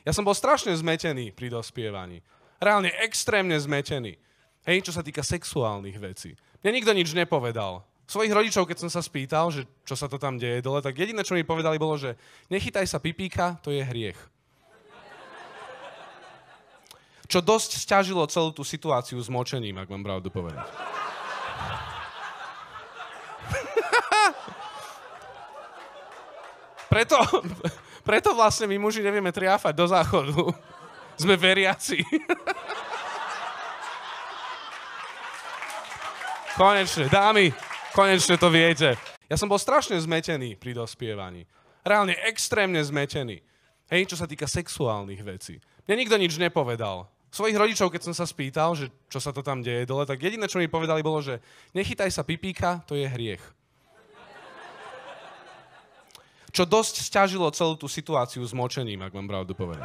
Ja som bol strašne zmetený pri dospievaní. Reálne extrémne zmetený. Hej, čo sa týka sexuálnych vecí. Mne nikto nič nepovedal. Svojich rodičov, keď som sa spýtal, že čo sa to tam deje dole, tak jediné, čo mi povedali, bolo, že nechytaj sa pipíka, to je hriech. Čo dosť sťažilo celú tú situáciu s močením, ak mám pravdu povedať. Preto vlastne my muži nevieme triafať do záchodu. Sme veriaci. Konečne, dámy, konečne to viete. Ja som bol strašne zmetený pri dospievaní. Reálne extrémne zmetený. Hej, čo sa týka sexuálnych vecí. Mne nikto nič nepovedal. Svojich rodičov, keď som sa spýtal, že čo sa to tam deje dole, tak jediné, čo mi povedali, bolo, že nechytaj sa pipíka, to je hriech. Čo dosť sťažilo celú tú situáciu s močením, ak mám pravdu povedať.